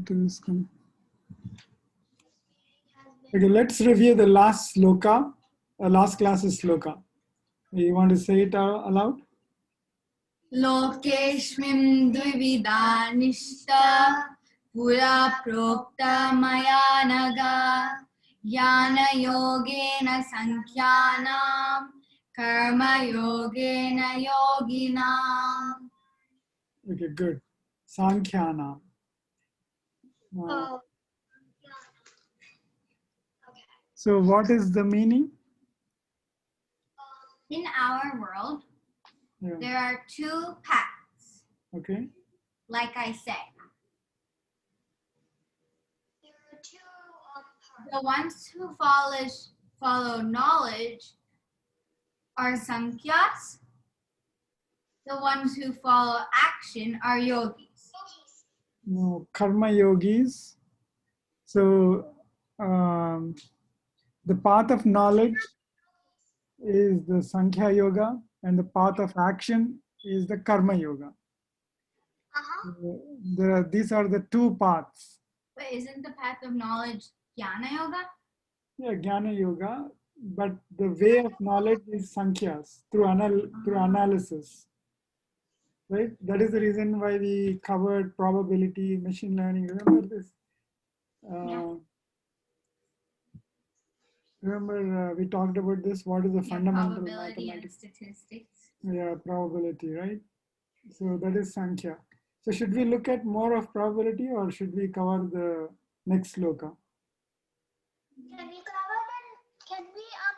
to this one. Okay, let's review the last sloka, last class's sloka. You want to say it aloud? Lokeshmin dvi-vidha nistha pura prokta maya naga jnana yogena sankhyanam karma yogena yoginam. Okay, good. Sankhyanam. So what is the meaning? In our world, there are two paths. Okay. Like I said, There are two parts. the ones who follow knowledge are Samkhyas. The ones who follow action are yogis. No, karma yogis. So the path of knowledge is the Sankhya Yoga, and the path of action is the Karma Yoga. These are the two paths. But isn't the path of knowledge Jnana Yoga? Yeah, Jnana Yoga, but the way of knowledge is Sankhyas, through analysis. Right? That is the reason why we covered probability, machine learning. Remember this? Remember we talked about this? What is the fundamental probability and mathematics? statistics. Yeah, probability, right? So that is Sankhya. So should we look at more of probability, or should we cover the next sloka? Can we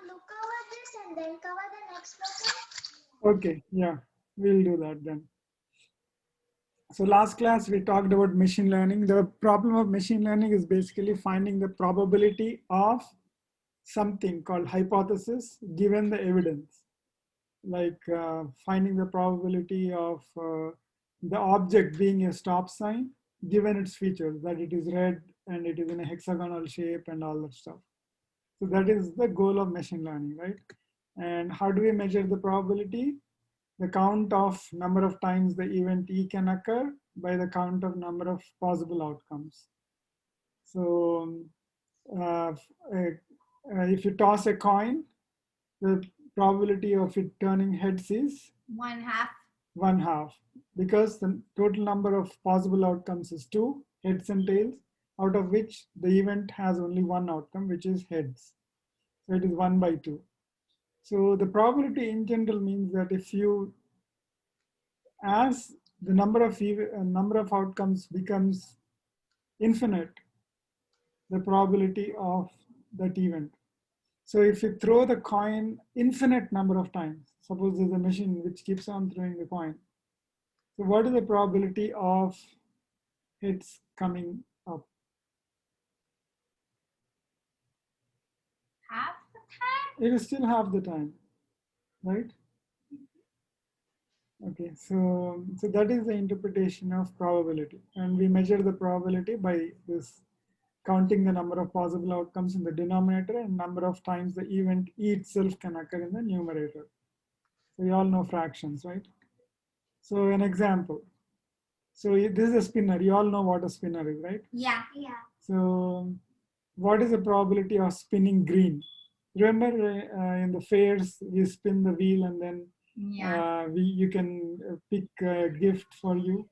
look over this and then cover the next sloka? Okay, yeah, we'll do that then. So last class we talked about machine learning. The problem of machine learning is basically finding the probability of something called hypothesis given the evidence. Like finding the probability of the object being a stop sign given its features, that it is red and it is in a hexagonal shape and all that stuff. So that is the goal of machine learning, right? And how do we measure the probability? The count of number of times the event E can occur by the count of number of possible outcomes. So if you toss a coin, the probability of it turning heads is 1/2. 1/2, because the total number of possible outcomes is 2, heads and tails, out of which the event has only one outcome, which is heads. So it is 1/2. So the probability in general means that if you, as the number of outcomes becomes infinite, the probability of that event. So if you throw the coin infinite number of times, suppose there's a machine which keeps on throwing the coin. So what is the probability of heads coming up? Half the time? It is still half the time, right? Okay, so that is the interpretation of probability. And we measure the probability by this, counting the number of possible outcomes in the denominator and number of times the event E itself can occur in the numerator. So you all know fractions, right? So an example. So this is a spinner. You all know what a spinner is, right? Yeah. So what is the probability of spinning green? Remember in the fairs, we spin the wheel and then you can pick a gift for you,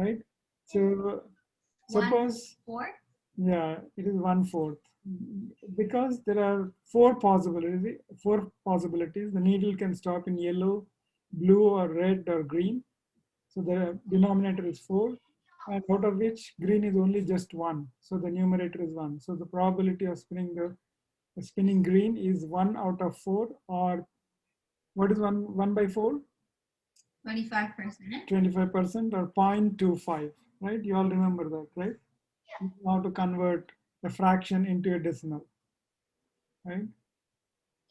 right? So suppose 1/4? Yeah, it is 1/4. Because there are four possibilities. The needle can stop in yellow, blue, or red, or green. So the denominator is 4, and out of which green is only just 1. So the numerator is 1. So the probability of spinning green is 1 out of 4, or what is 1/4? 25%. 25%, or 0.25, right? You all remember that, right? You know how to convert a fraction into a decimal, right?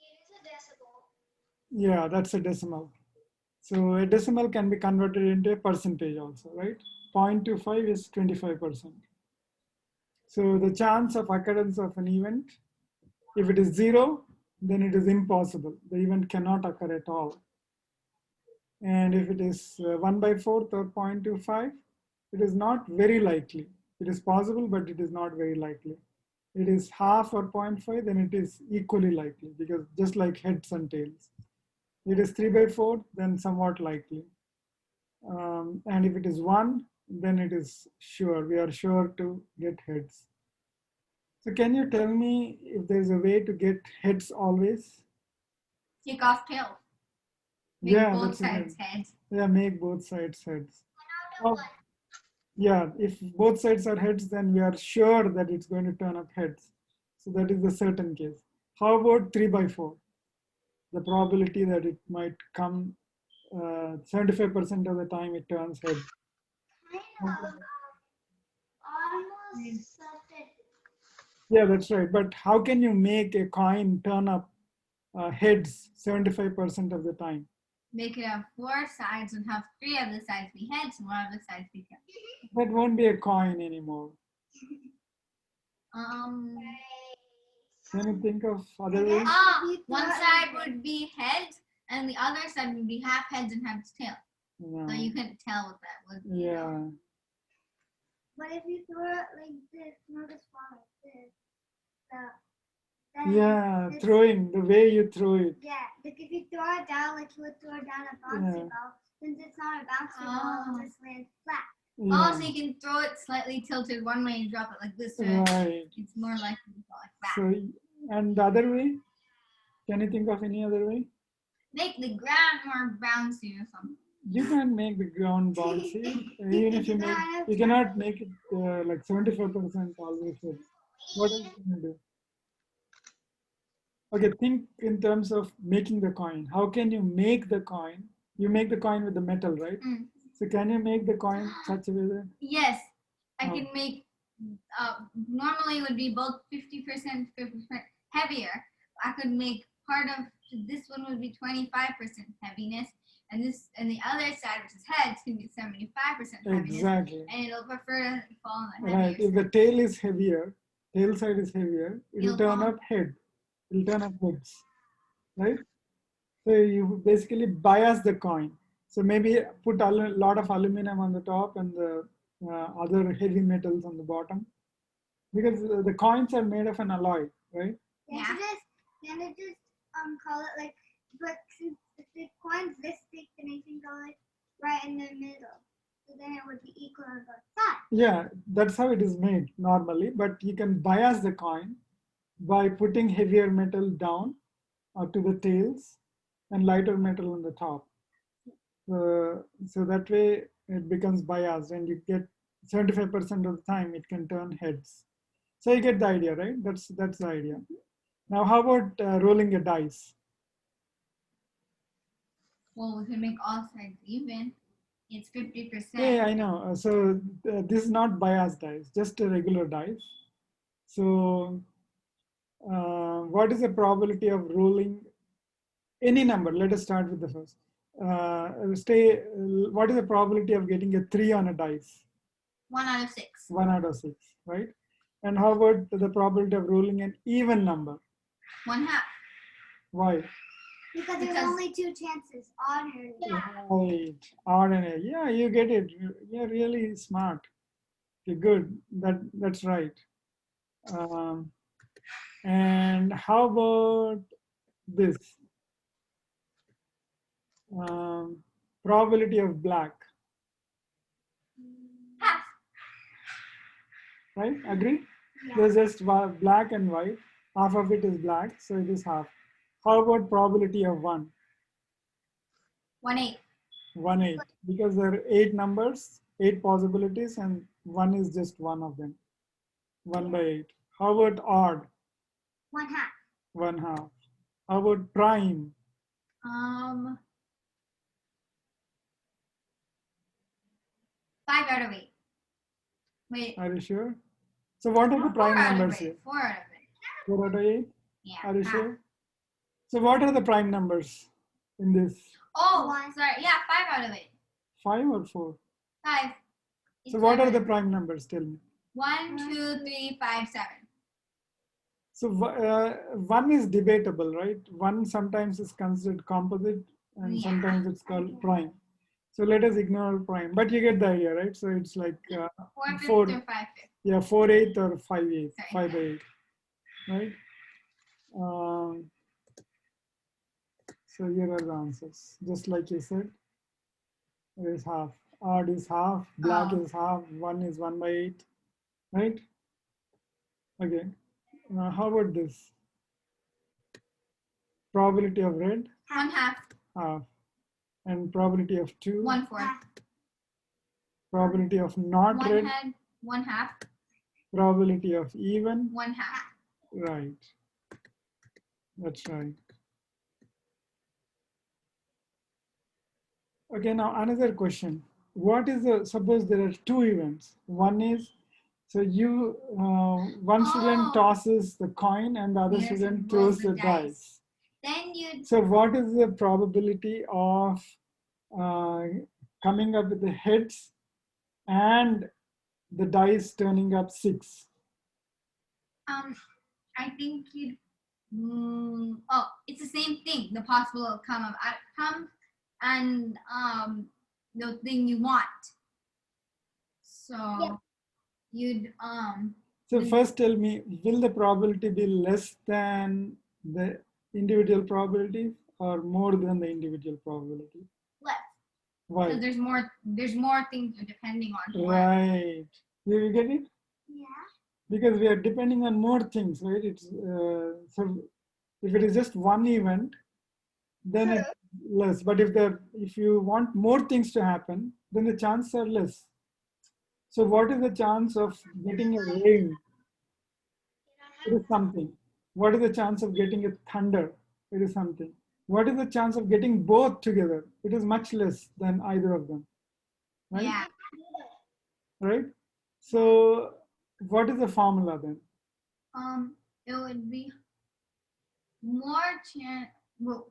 It is a decimal. Yeah, that's a decimal. So a decimal can be converted into a percentage also, right? 0.25 is 25%. So the chance of occurrence of an event, if it is 0, then it is impossible. The event cannot occur at all. And if it is 1/4 or 0.25, it is not very likely. It is possible, but it is not very likely. It is half or 0.5, then it is equally likely, because just like heads and tails. It is 3/4, then somewhat likely. And if it is 1, then it is sure. We are sure to get heads. So can you tell me if there's a way to get heads always? Take off tails. Make Yeah, both that's sides it. heads. Yeah, make both sides heads. One out of Oh, one. yeah, if both sides are heads, then we are sure that it's going to turn up heads. So that is the certain case. How about 3/4? The probability that it might come 75% of the time it turns heads. Kind of. Almost certain. Yeah, that's right. But how can you make a coin turn up heads 75% of the time? Make it have 4 sides and have 3 of the sides be heads and 1 of the sides be tails. That won't be a coin anymore. Can you think of other ways? One side would be heads and the other side would be half heads and half tails. No. So you couldn't tell what that would be. Yeah. But if you throw it like this, not as far like this, Yeah, throwing, the way you throw it. Yeah, like if you throw it down like you would throw down a bouncy ball, since it's not a bouncy ball, it just lands flat. Yeah. Oh, so you can throw it slightly tilted one way and drop it like this way. Right. It's more likely to fall like that. So, and the other way? Can you think of any other way? Make the ground more bouncy or something. You can make the ground bouncy. Even if you cannot make it like 75% always heads. What else can you do? Okay, think in terms of making the coin. How can you make the coin? You make the coin with the metal, right? So can you make the coin such a way that? Yes, I can make. Normally it would be both 50%, 50% heavier. I could make part of this one would be 25% heaviness, and this and the other side, which is heads, can be 75% heaviness. Exactly. And it'll prefer to fall on the Right. heavier If the side. tail is heavier, tail side is heavier, it'll turn up head. It'll turn up heads, right? So you basically bias the coin. So maybe put a lot of aluminum on the top and the other heavy metals on the bottom, because the coins are made of an alloy, right? Can you just call it like, but since the coin's this thick, then I can call it right in the middle. So then it would be equal on both sides. Yeah, that's how it is made normally, but you can bias the coin by putting heavier metal down to the tails and lighter metal on the top. So that way it becomes biased and you get 75% of the time it can turn heads. So you get the idea, right? That's the idea. Now how about rolling a dice? Well, we can make all sides even. It's 50%. Yeah, I know. So this is not biased dice, just a regular dice. So what is the probability of rolling any number? Let us start with the first. What is the probability of getting a 3 on a dice? 1 out of 6. 1 out of 6, right? And how about the probability of rolling an even number? 1/2. Why? Because there's only 2 chances, odd or even. Right, odd and even. Yeah, you get it. You're really smart. You're good. That's right. And how about this? Probability of black. Half. Right? Agree? Yeah. There's just black and white. Half of it is black, so it is half. How about probability of 1? 1/8. 1/8. Because there are 8 numbers, 8 possibilities, and 1 is just one of them. 1/8. How about odd? 1/2. 1/2. How about prime? 5 out of 8. Wait. Are you sure? So what are the prime 4 out of numbers 8. here? 4 out of 8. 4 out of 8? Yeah. Are you half. sure? So what are the prime numbers in this? Oh, 1. sorry. Yeah, 5 out of 8. 5 or 4? 5. So what are the prime numbers? Tell me. 1, 2, 3, 5, 7. So 1 is debatable, right? 1 sometimes is considered composite and Yeah. sometimes it's called prime. So let us ignore prime, but you get the idea, right? So it's like 4/5 4, or 5/5. yeah, 4/8 or 5/8, Sorry. 5/8, right? So here are the answers. Just like you said, it is half. Odd is half, black Oh. is half, 1 is 1/8, right? Okay. How about this? Probability of red, 1/2. half. And probability of 2, 1/4. probability of not One red, head, 1/2. probability of even, 1/2. right. That's right. Okay, now another question. What is the, suppose there are 2 events. One is, so you, one student Oh. tosses the coin and the other The other student student rolls throws the the dice. Then you So what is the probability of coming up with the heads and the dice turning up 6? I think you'd it's the same thing. The possible outcome of outcome and the thing you want. So Yeah. you'd So first tell me, will the probability be less than the individual probability or more than the individual probability? less. Why? So there's more things you're depending on. Right. You get it? Yeah. Because we are depending on more things, right? It's so if it is just one event, then it's less. But if you want more things to happen, then the chances are less. So what is the chance of getting a rain? It is something. What is the chance of getting a thunder? It is something. What is the chance of getting both together? It is much less than either of them. Right? Yeah. Right? So what is the formula then? It would be more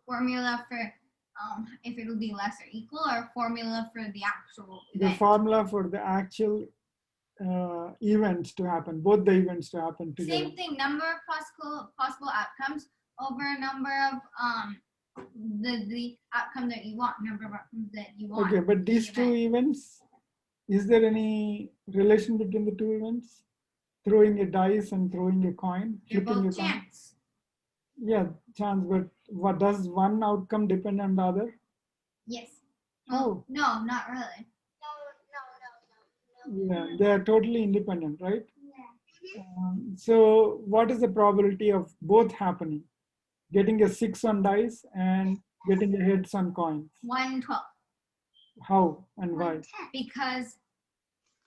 formula for if it will be less or equal, or formula for the actual event. The formula for the actual events to happen, both the events to happen together. Same thing, number of possible outcomes over number of the outcome that you want, number of outcomes that you want. Okay, but these two events, is there any relation between the two events? Throwing a dice and throwing a coin, They're flipping both a coin? chance. Yeah, chance, but what does one outcome depend on the other? Yes. How? No, not really. No. Yeah, they are totally independent, right? Yeah. So what is the probability of both happening? Getting a 6 on dice and getting a heads on coins. 1/12. How and why? Because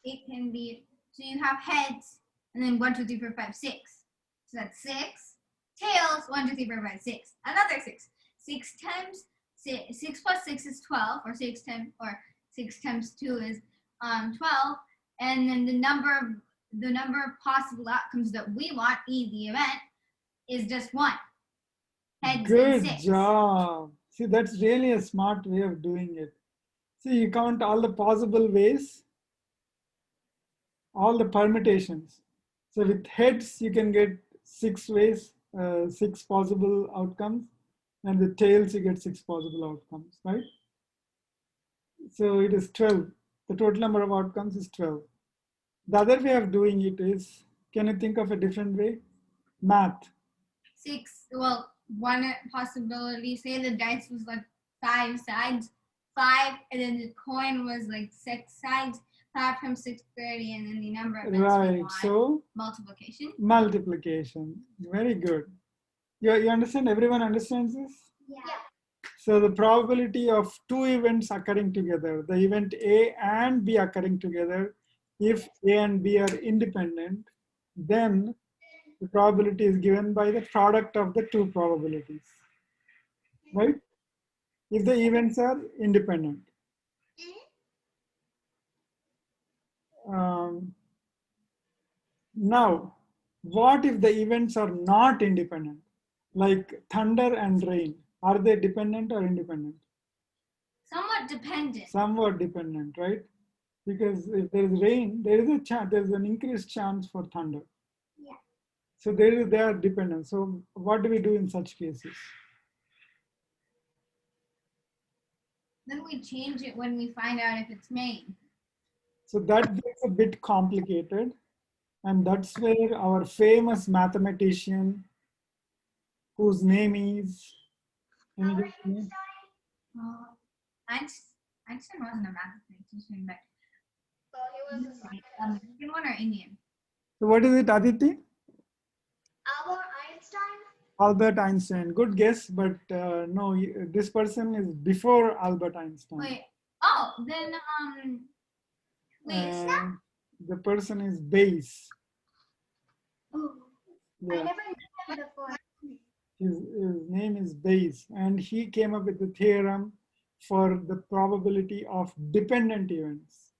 it can be, so you have heads and then 1, 2, 3, 4, 5, 6. So that's 6. Tails, 1, 2, 3, 4, 5, 6. Another 6. 6 times 6 plus 6 is 12, or 6 times 2 is 12. And then the number of possible outcomes that we want, the event, is just 1. Heads Good and 6. job. See, that's really a smart way of doing it. See, you count all the possible ways, all the permutations. So with heads, you can get 6 ways, 6 possible outcomes, and with tails, you get 6 possible outcomes, right? So it is 12. The total number of outcomes is 12. The other way of doing it is, can you think of a different way? Math. 6, well, one possibility, say the dice was like 5 sides, 5, and then the coin was like 6 sides, 5 times 6, 30, and then the number of events we Right, want. so Multiplication. multiplication. Very good. You understand? Everyone understands this? Yeah. So the probability of 2 events occurring together, the event A and B occurring together, if A and B are independent, then the probability is given by the product of the 2 probabilities, right? If the events are independent. Now, what if the events are not independent? Like thunder and rain, are they dependent or independent? Somewhat dependent. Somewhat dependent, right? Because if there is rain, there is a chance, there is an increased chance for thunder. Yeah. So they are dependent. So what do we do in such cases? Then we change it when we find out if it's main. So that gets a bit complicated. And that's where our famous mathematician, whose name is, can you Albert guess the name? Einstein wasn't a mathematician, but He was a scientist. American one or Indian? So what is it, Aditi? Albert Einstein? Albert Einstein. Good guess, but no, this person is before Albert Einstein. Wait. Oh, then wait. And the person is Bayes. Oh, I Yeah. never knew him before. His name is Bayes, and he came up with the theorem for the probability of dependent events.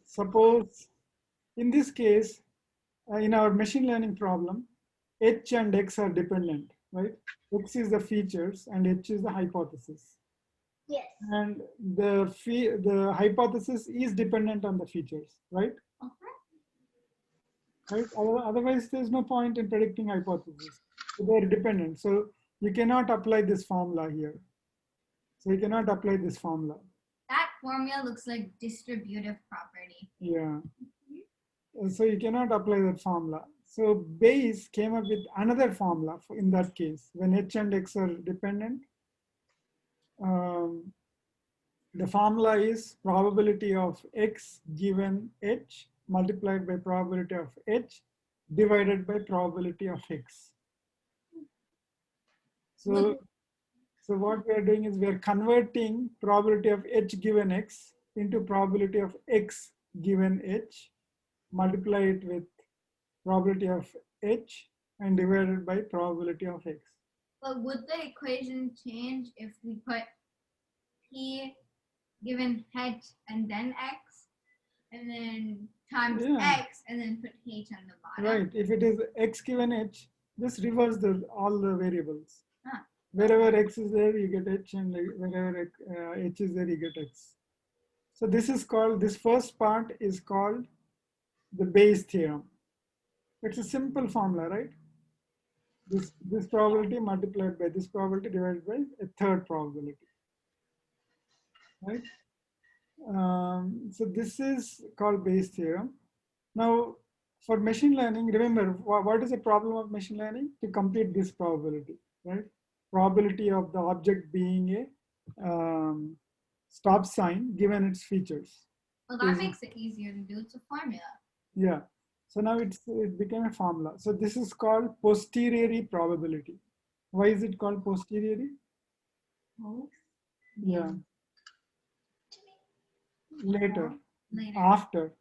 Suppose, in this case, in our machine learning problem, H and X are dependent, right? X is the features and H is the hypothesis. Yes. And the hypothesis is dependent on the features, right? Right? Otherwise, there's no point in predicting hypothesis. So they're dependent. So you cannot apply this formula here. So you cannot apply this formula. That formula looks like distributive property. Yeah. So you cannot apply that formula. So Bayes came up with another formula in that case. When H and X are dependent, the formula is probability of X given H multiplied by probability of H divided by probability of X. So what we are doing is we are converting probability of H given X into probability of X given H, multiply it with probability of H and divided by probability of X. But would the equation change if we put P given H and then X, and then times X and then put H on the bottom? Right. If it is X given H, just reverse all the variables. Wherever X is there, you get H, and wherever H is there, you get X. So this first part is called the Bayes theorem. It's a simple formula, right? This probability multiplied by this probability divided by a third probability, right? So this is called Bayes theorem. Now, for machine learning, remember, what is the problem of machine learning? To compute this probability, right? Probability of the object being a stop sign given its features. Well, that makes it easier to do. It's a formula. Yeah. So now it became a formula. So this is called posteriori probability. Why is it called posteriori? Yeah. Later. After.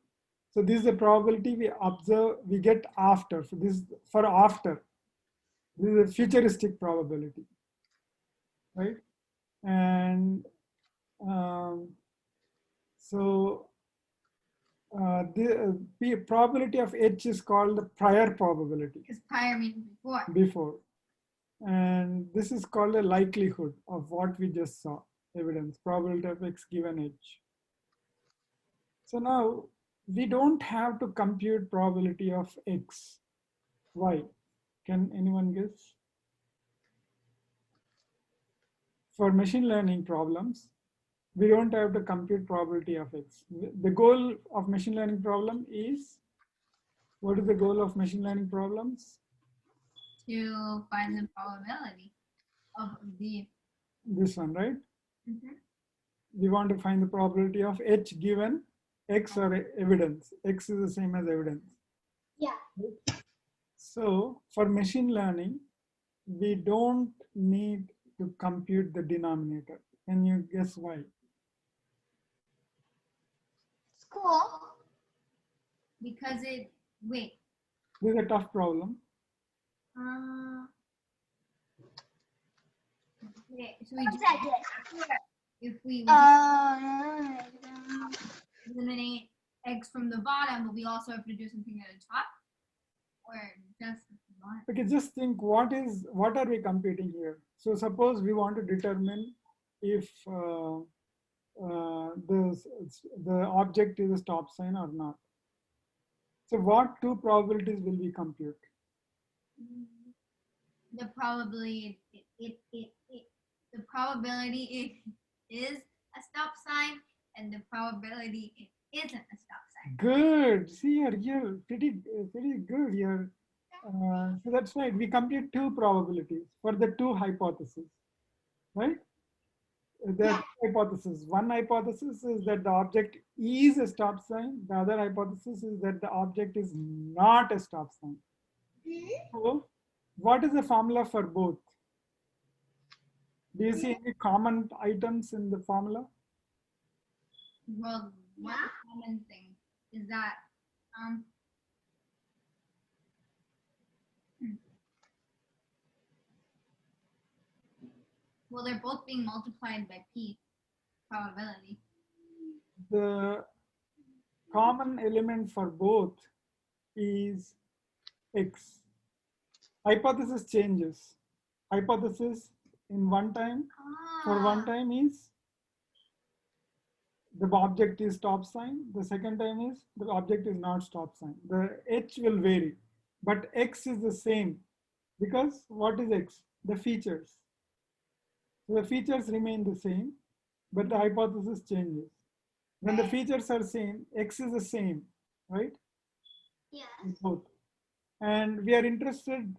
So this is the probability we observe, we get after. So this is for after. This is a futuristic probability, right? And the probability of H is called the prior probability. Because prior means before. Before. And this is called a likelihood of what we just saw, evidence, probability of X given H. So now we don't have to compute probability of X. Why? Can anyone guess? For machine learning problems, we don't have to compute probability of X. The goal of machine learning problem is, what is the goal of machine learning problems? To find the probability of this one, right? We want to find the probability of H given X or evidence. X is the same as evidence. Yeah. So for machine learning, we don't need to compute the denominator. Can you guess why? School. Because wait. This is a tough problem. Okay, so if we eliminate X from the bottom, but we also have to do something at the top, or just the bottom? Okay, just think what are we computing here? So suppose we want to determine if the object is a stop sign or not. So what two probabilities will we compute? The probability the probability it is a stop sign and the probability it isn't a stop sign. Good. See, you're pretty good. So that's right. We compute two probabilities for the two hypotheses, right? There are two hypotheses. One hypothesis is that the object is a stop sign. The other hypothesis is that the object is not a stop sign. So, what is the formula for both? Do you see any common items in the formula? Well, one common thing is that well, they're both being multiplied by p probability. The common element for both is x. Hypothesis changes. Hypothesis in one time for one time is the object is stop sign. The second time is the object is not stop sign. The h will vary, but x is the same because what is x? The features. So the features remain the same, but the hypothesis changes. When the features are same, x is the same, right? Yes. Both. And we are interested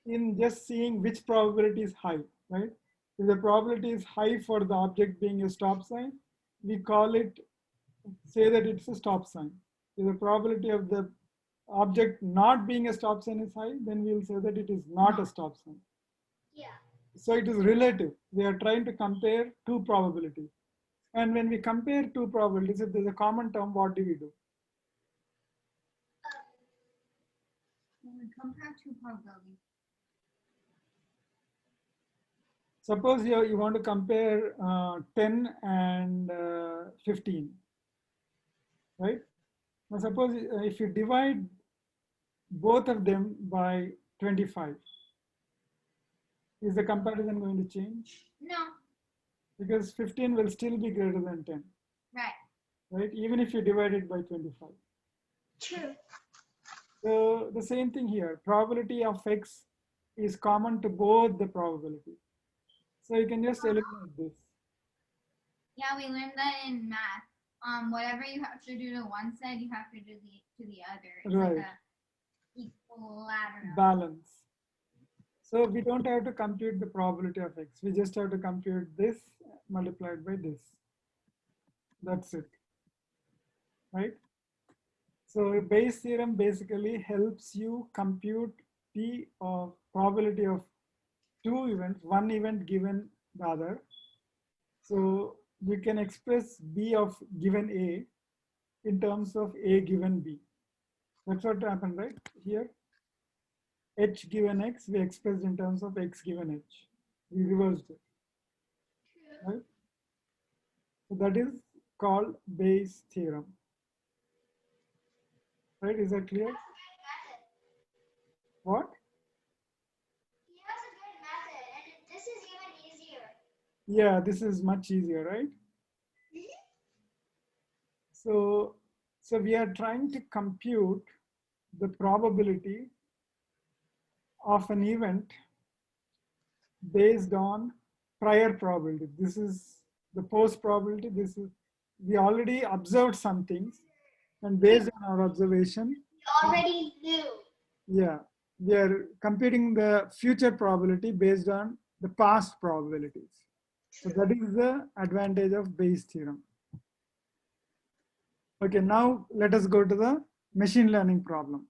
in just seeing which probability is high, right? If the probability is high for the object being a stop sign, we call it, say that it's a stop sign. If the probability of the object not being a stop sign is high, then we will say that it is not a stop sign. Yeah. So it is relative. We are trying to compare two probabilities. And when we compare two probabilities, if there's a common term, what do we do? When we compare two probabilities. Suppose you want to compare 10 and 15, right? Now suppose if you divide both of them by 25, is the comparison going to change? No. Because 15 will still be greater than 10. Right. Right? Even if you divide it by 25. True. So the same thing here. Probability of x is common to both the probability. So you can just eliminate this. Yeah, we learned that in math. Whatever you have to do to one side, you have to do to the other. It's Right. like a equilateral. Balance. So we don't have to compute the probability of x. We just have to compute this multiplied by this. That's it. Right? So Bayes' theorem basically helps you compute P of probability of two events, one event given the other. So you can express B of given A in terms of A given B. That's what happened, right? Here, H given X, we expressed in terms of X given H. We reversed it, right? So that is called Bayes' theorem. Right, is that clear? What? He has a good method, and this is even easier. Yeah, this is much easier, right? So we are trying to compute the probability of an event based on prior probability. This is the post probability. This is, we already observed some things, and based on our observation, You already knew. yeah, we are computing the future probability based on the past probabilities. So that is the advantage of Bayes' theorem. Okay, now let us go to the machine learning problem.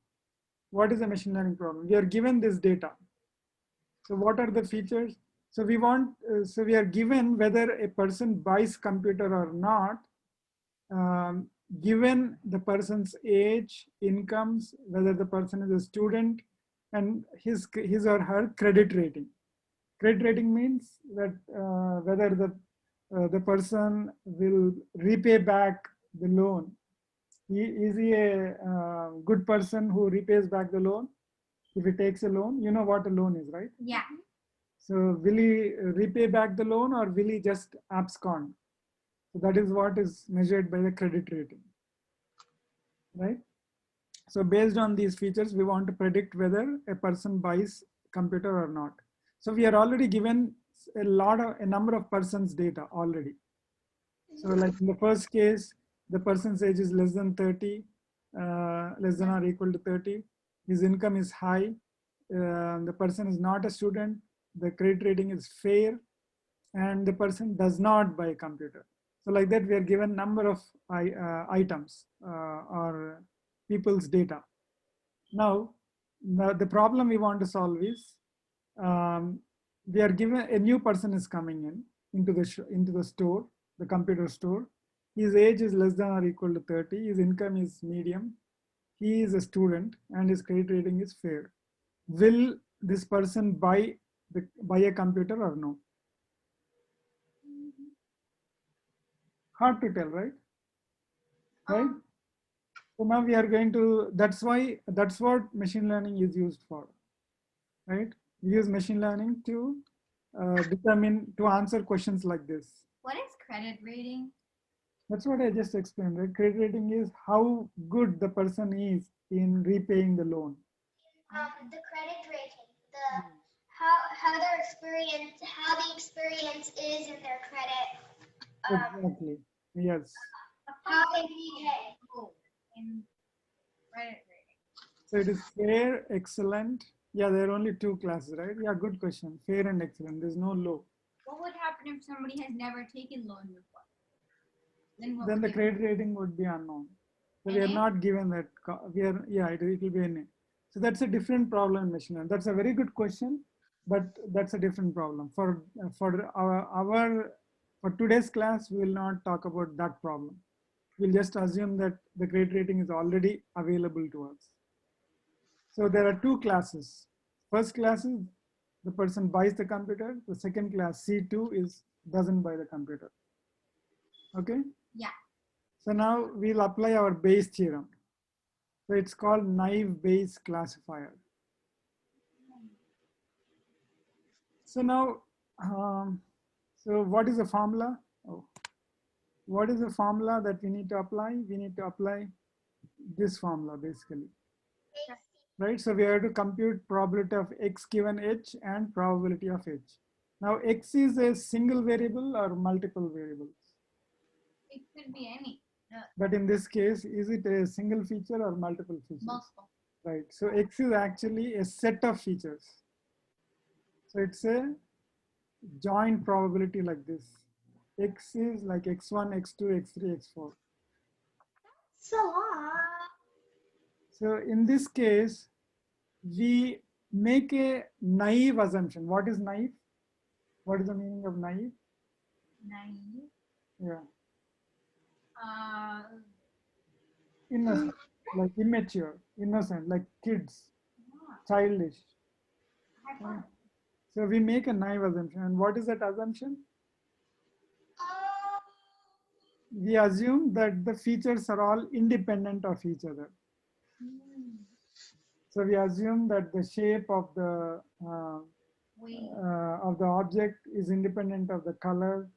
What is a machine learning problem? We are given this data. So what are the features? So we want, so we are given whether a person buys computer or not, given the person's age, incomes, whether the person is a student, and his or her credit rating. Credit rating means that whether the person will repay back the loan. Is he a good person who repays back the loan? If he takes a loan, you know what a loan is, right? Yeah. So will he repay back the loan or will he just abscond? So that is what is measured by the credit rating, right? So based on these features, we want to predict whether a person buys computer or not. So we are already given a number of persons data already. So like in the first case, the person's age is less than 30, less than or equal to 30. His income is high. The person is not a student. The credit rating is fair, and the person does not buy a computer. So like that, we are given number of items or people's data. Now, the problem we want to solve is we are given a new person is coming into the store, the computer store. His age is less than or equal to 30. His income is medium. He is a student, and his credit rating is fair. Will this person buy a computer or no? Hard to tell, right? Right? So now we are going to, that's what machine learning is used for, right? We use machine learning to to answer questions like this. What is credit rating? That's what I just explained, right? Credit rating is how good the person is in repaying the loan. The credit rating, how the experience is in their credit. Exactly. Yes. How they repay. In credit rating. So it is fair, excellent. Yeah, there are only two classes, right? Yeah, good question. Fair and excellent. There's no low. What would happen if somebody has never taken loan before? Then the credit rating would be unknown. So we are not given that. It will be NA. So that's a different problem in machine learning. That's a very good question, but that's a different problem. For today's class, we will not talk about that problem. We'll just assume that the credit rating is already available to us. So there are two classes. First class is the person buys the computer. The second class, C2, is doesn't buy the computer. Okay? Yeah. So now we'll apply our Bayes theorem. So it's called naive Bayes classifier. So now, so what is the formula? What is the formula that we need to apply? We need to apply this formula basically. Right, so we have to compute probability of x given h and probability of h. Now x is a single variable or multiple variables? It could be any. But in this case, is it a single feature or multiple features? Multiple. Right, so x is actually a set of features. So it's a joint probability like this. X is like x1, x2, x3, x4. So long. So in this case, we make a naive assumption. What is naive? What is the meaning of naive? Naive. Yeah. Innocent, like immature, innocent, like kids, childish. So we make a naive assumption. And what is that assumption? We assume that the features are all independent of each other. So we assume that the shape of the object is independent of the color.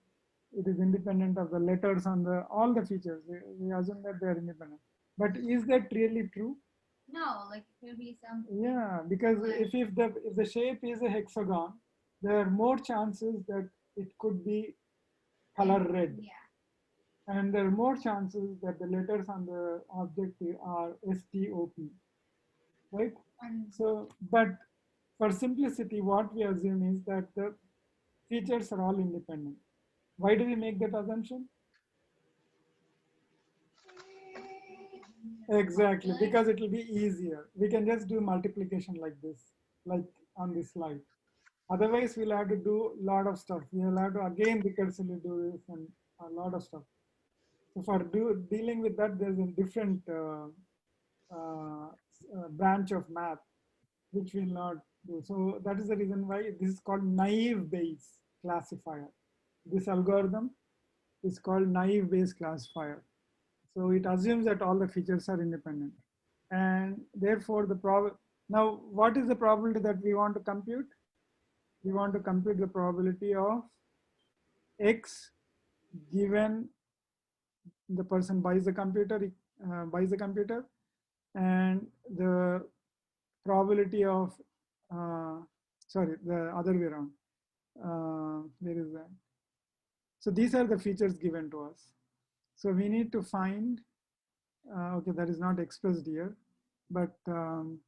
It is independent of the letters on all the features. We assume that they are independent. But is that really true? No, like it could be some. Yeah, because if the shape is a hexagon, there are more chances that it could be color red. Yeah. And there are more chances that the letters on the object are STOP, right? So, but for simplicity, what we assume is that the features are all independent. Why do we make that assumption? Exactly, because it will be easier. We can just do multiplication like this, like on this slide. Otherwise, we'll have to do a lot of stuff. We'll have to again recursively do this and a lot of stuff. So for dealing with that, there's a different branch of math, which we'll not do. So that is the reason why this is called naive Bayes classifier. This algorithm is called naive Bayes classifier. So it assumes that all the features are independent. And therefore, now what is the probability that we want to compute? We want to compute the probability of x given the person buys the computer, and the probability of, sorry, the other way around. Where is that? So these are the features given to us. So we need to find, okay, that is not expressed here, but you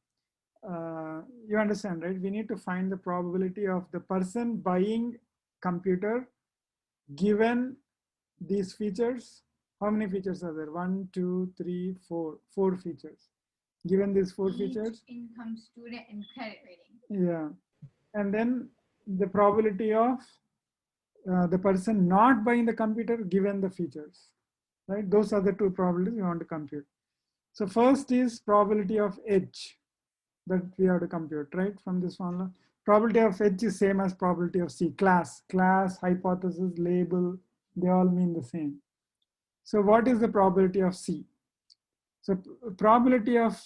understand, right? We need to find the probability of the person buying computer given these features. How many features are there? 1, 2, 3, 4. 4 features. Given these 4 features. Income, student, and credit rating. Yeah. And then the probability of the person not buying the computer given the features, right? Those are the 2 probabilities we want to compute. So first is probability of edge that we have to compute, right? From this formula. Probability of edge is same as probability of C. Class, hypothesis, label, they all mean the same. So what is the probability of C? So probability of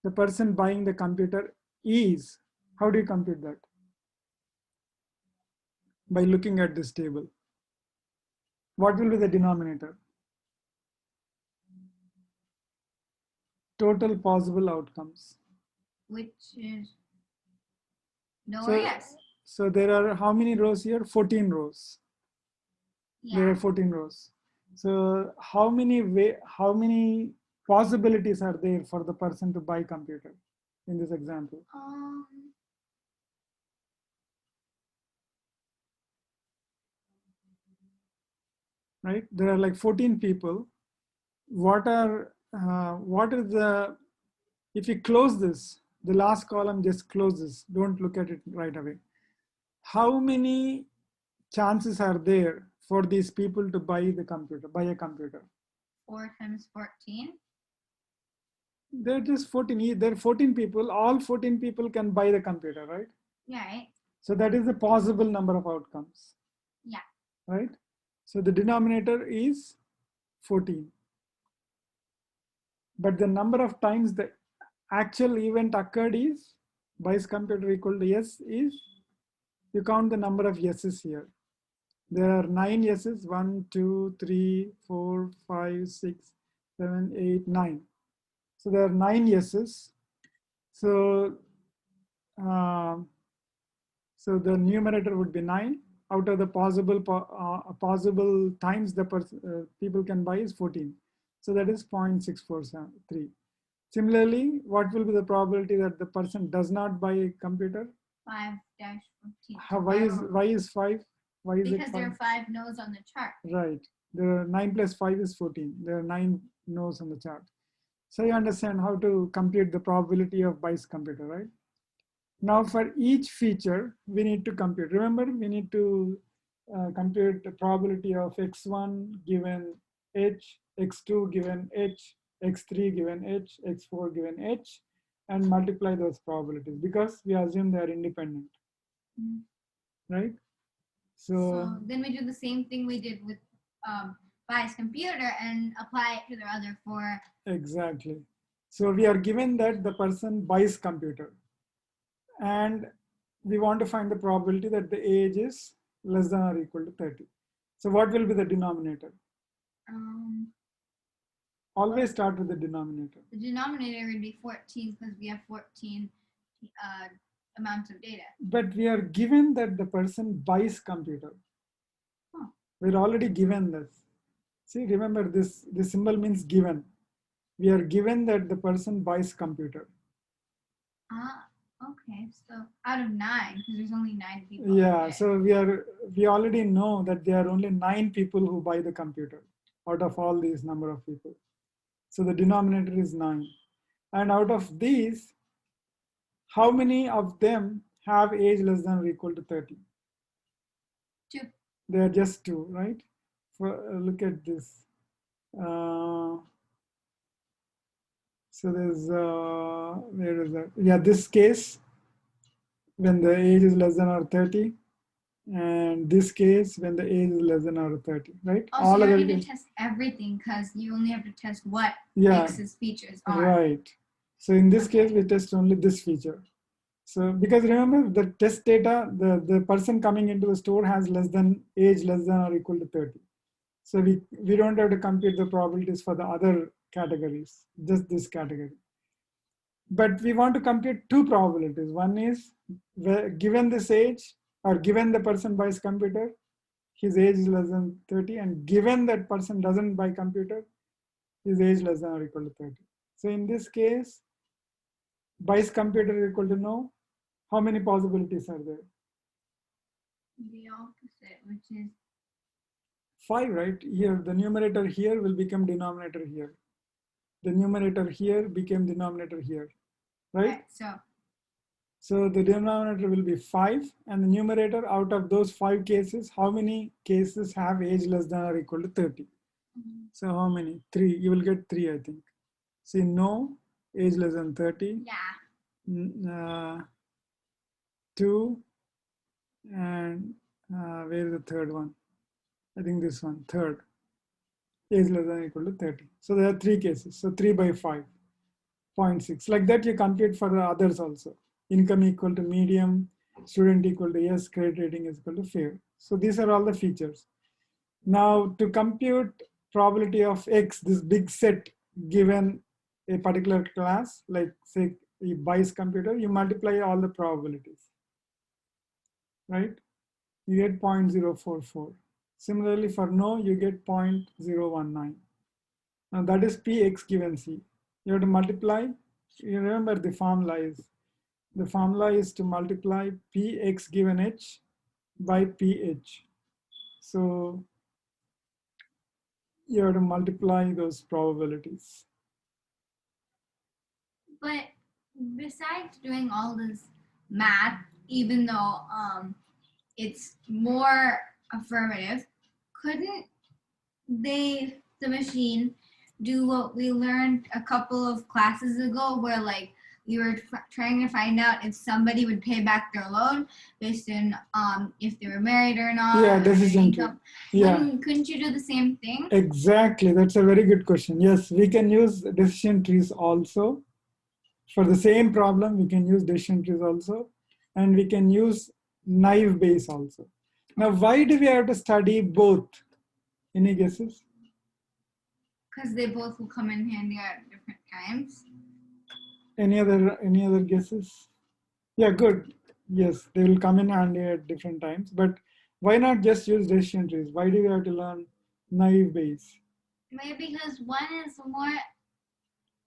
the person buying the computer is, how do you compute that? By looking at this table. What will be the denominator? Total possible outcomes. Which is no So, or yes. So there are how many rows here? 14 rows. Yeah. There are 14 rows. So how many possibilities are there for the person to buy computer in this example? Right? There are like 14 people. What is the, if you close this, the last column just closes, don't look at it right away. How many chances are there for these people to buy a computer? 4 times 14. They're just 14. There are 14 people. All 14 people can buy the computer, right? Yeah, right. So that is the possible number of outcomes. Yeah. Right? So the denominator is 14. But the number of times the actual event occurred is buys computer equal to yes is, you count the number of yeses here. There are 9 yeses, 1, 2, 3, 4, 5, 6, 7, 8, 9. So there are 9 yeses. So, so the numerator would be 9. Out of the possible times the people can buy is 14. So that is 0.643. Similarly, what will be the probability that the person does not buy a computer? 5-14. Why is 5? Why is because it 5? there are 5 no's on the chart. Right. There are 9 plus 5 is 14. There are 9 no's on the chart. So you understand how to compute the probability of buys computer, right? Now for each feature, we need to compute. Remember, we need to compute the probability of x1 given h, x2 given h, x3 given h, x4 given h, and multiply those probabilities because we assume they are independent, right? So then we do the same thing we did with buys computer and apply it to the other 4. Exactly. So we are given that the person buys computer, and we want to find the probability that the age is less than or equal to 30. So what will be the denominator? Always start with the denominator. The denominator would be 14 because we have 14 amounts of data. But we are given that the person buys computer. Huh. We're already given this. See, remember this symbol means given. We are given that the person buys computer. Okay, so out of 9, because there's only 9 people. Yeah, so we already know that there are only 9 people who buy the computer out of all these number of people. So the denominator is 9. And out of these, how many of them have age less than or equal to 30? 2. They are just 2, right? Look at this. So there's, where is that? Yeah, this case, when the age is less than or 30, and this case, when the age is less than or 30, right? Also, all you don't need to test everything because you only have to test what X's features are. Right. So in this case, we test only this feature. So because remember, the test data, the person coming into the store has age less than or equal to 30. So we don't have to compute the probabilities for the other categories, just this category. But we want to compute 2 probabilities. One is given this age or given the person buys computer, his age is less than 30, and given that person doesn't buy computer, his age less than or equal to 30. So in this case, buys computer equal to no. How many possibilities are there? The opposite, which is 5, right? Here, the numerator here will become denominator here. The numerator here became denominator here, right? So the denominator will be 5, and the numerator, out of those 5 cases, how many cases have age less than or equal to 30? So how many? 3. You will get 3, I think. See, no, age less than 30. yeah. 2, and where is the third one? I think this one, third. Age less than or equal to 30. So there are 3 cases. So 3 by 5, 0.6. Like that you compute for the others also. Income equal to medium, student equal to yes, credit rating is equal to fair. So these are all the features. Now to compute probability of X, this big set given a particular class, like say you buys computer, you multiply all the probabilities, right? You get 0.044. Similarly for no, you get 0.019. Now that is Px given C. You have to multiply, you remember the formula is to multiply Px given H by Ph. So you have to multiply those probabilities. But besides doing all this math, even though it's more affirmative, couldn't the machine do what we learned a couple of classes ago, where like we were trying to find out if somebody would pay back their loan based on if they were married or not? Yeah, decision tree. Yeah. Couldn't you do the same thing? Exactly. That's a very good question. Yes, we can use decision trees also. For the same problem, we can use decision trees also. And we can use naive Bayes also. Now, why do we have to study both? Any guesses? Because they both will come in handy at different times. Any other guesses? Yeah, good. Yes, they will come in handy at different times. But why not just use decision trees? Why do we have to learn naive Bayes? Maybe because one is more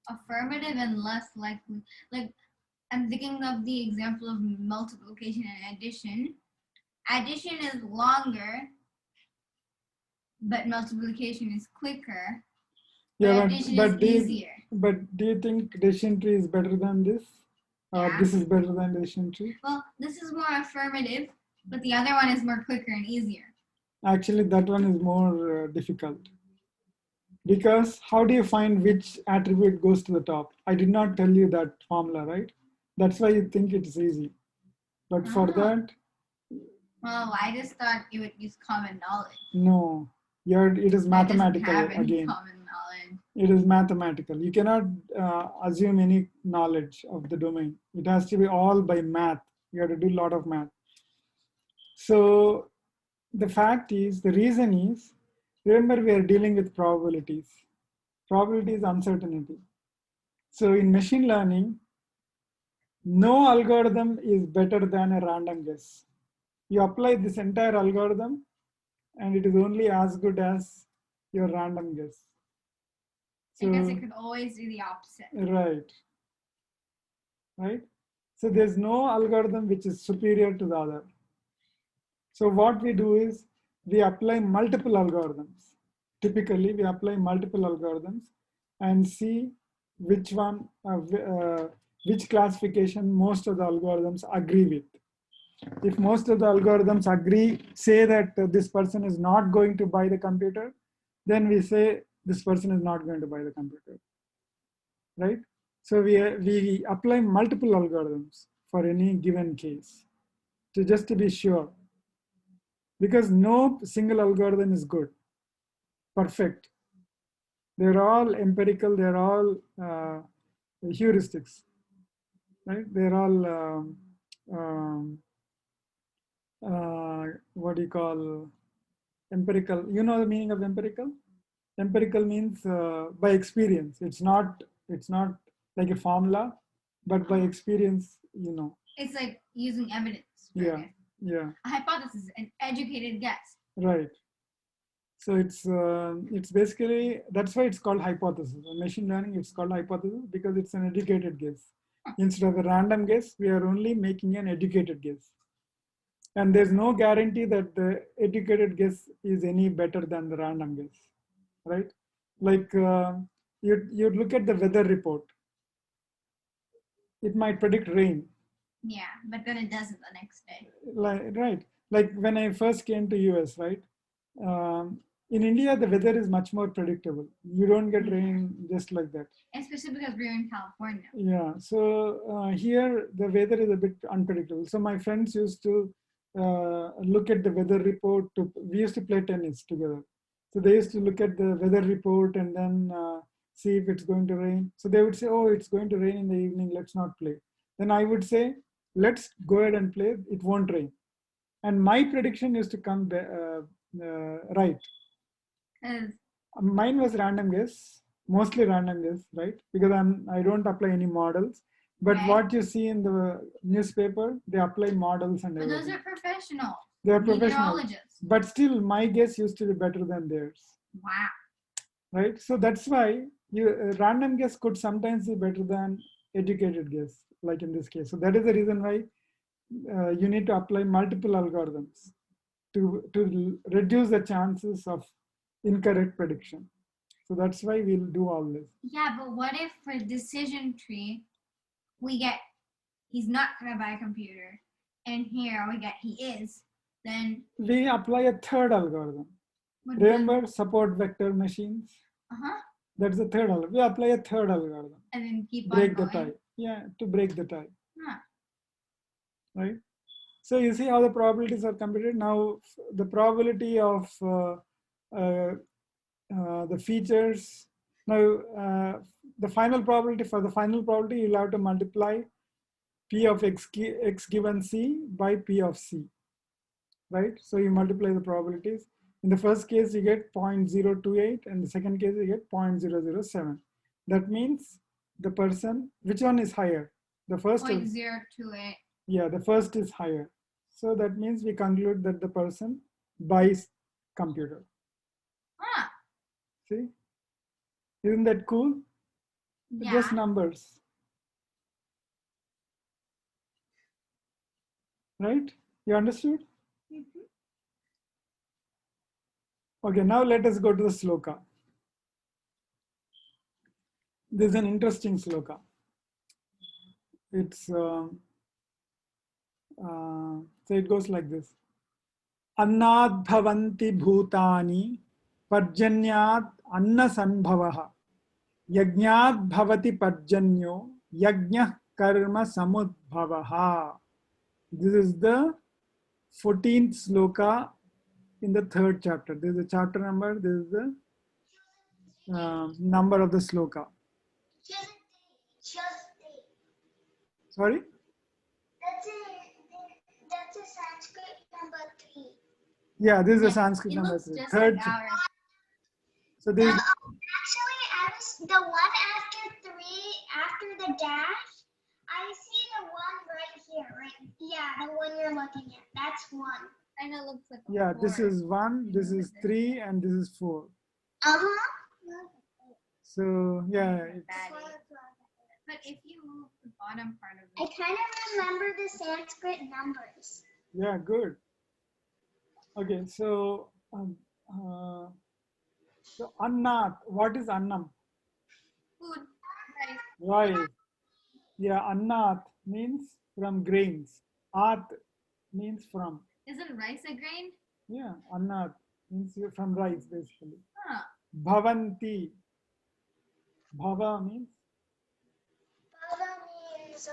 affirmative and less likely. Like, I'm thinking of the example of multiplication and addition. Addition is longer, but multiplication is quicker. Yeah, addition is easier. But do you think decision tree is better than this? Yeah. This is better than decision tree? Well, this is more affirmative, but the other one is more quicker and easier. Actually, that one is more difficult. Because how do you find which attribute goes to the top? I did not tell you that formula, right? That's why you think it's easy. But for that... Well, I just thought you would use common knowledge. No, it is mathematical again. Common knowledge. It is mathematical. You cannot assume any knowledge of the domain. It has to be all by math. You have to do a lot of math. So the reason is, remember we are dealing with probabilities. Probability is uncertainty. So in machine learning, no algorithm is better than a random guess. You apply this entire algorithm and it is only as good as your random guess. So, because it could always do the opposite. Right. So there's no algorithm which is superior to the other. So what we do is we apply multiple algorithms. Typically, we apply multiple algorithms and see which one, which classification most of the algorithms agree with. If most of the algorithms agree, say that this person is not going to buy the computer, then we say this person is not going to buy the computer, right? So we apply multiple algorithms for any given case, just to be sure, because no single algorithm is good, perfect. They're all empirical, they're all heuristics, right? They're all what do you call empirical? You know the meaning of empirical? Empirical means by experience. It's not like a formula, but by experience, you know. It's like using evidence. Yeah. A hypothesis, an educated guess. Right. So it's basically, that's why it's called hypothesis. In machine learning, it's called hypothesis because it's an educated guess. Instead of a random guess, we are only making an educated guess. And there's no guarantee that the educated guess is any better than the random guess, right? Like you look at the weather report, it might predict rain. Yeah, but then it doesn't the next day. Right. Like when I first came to US, right? In India, the weather is much more predictable. You don't get rain just like that. Especially because we're in California. Yeah. So here, the weather is a bit unpredictable. So my friends used to look at the weather report. We used to play tennis together. So they used to look at the weather report and then see if it's going to rain. So they would say, "Oh, it's going to rain in the evening. Let's not play." Then I would say, "Let's go ahead and play. It won't rain." And my prediction used to come right. Mine was random guess, mostly random guess, right? Because I don't apply any models. But right. What you see in the newspaper, they apply models and everything. But those are professional. They are professional. Meteorologists. But still, my guess used to be better than theirs. Wow. Right? So that's why random guess could sometimes be better than educated guess, like in this case. So that is the reason why you need to apply multiple algorithms to reduce the chances of incorrect prediction. So that's why we'll do all this. Yeah, but what if for decision tree, we get he's not gonna buy a computer, and here we get he is, then we apply a third algorithm. Remember support vector machines? Uh-huh. That's the third algorithm. We apply a third algorithm. And then keep break on the going. tie. Yeah, to break the tie. Huh. Right? So you see how the probabilities are computed. Now the probability of the features. Now the final probability, for the final probability, you'll have to multiply P of x given C by P of C. Right? So you multiply the probabilities. In the first case, you get 0.028, and the second case, you get 0.007. That means the person, which one is higher? The first 0.028. Yeah, the first is higher. So that means we conclude that the person buys computer. Huh. See? Isn't that cool? Yeah. Just numbers. Right? You understood? Mm-hmm. Okay, now let us go to the sloka. This is an interesting sloka. It's so it goes like this. Annad bhavanti bhootaani parjanyat anna sanbhavaha yajñat bhavati parjanyo yajñah karma samudbhavaha. This is the 14th sloka in the 3rd chapter. This is the chapter number. This is the number of the sloka. Sorry? That's a Sanskrit number 3. Yeah, this is a Sanskrit number 3. Just 3rd. like ours. So this. Actually, I was the one after 3, after the dash. I see the one right here, right? Yeah, the one you're looking at. That's 1. And it looks like Yeah, 4. this is 1, this is 3, and this is 4. Uh-huh. So yeah. But if you move the bottom part of I it. kind of remember the Sanskrit numbers. Yeah, good. Okay, so so annat, what is annam? Food. Right. Right. Yeah, annat means from grains. At means from. Isn't rice a grain? Yeah, annat means from rice basically. Huh. Bhavanti. Bhava means. Bhava means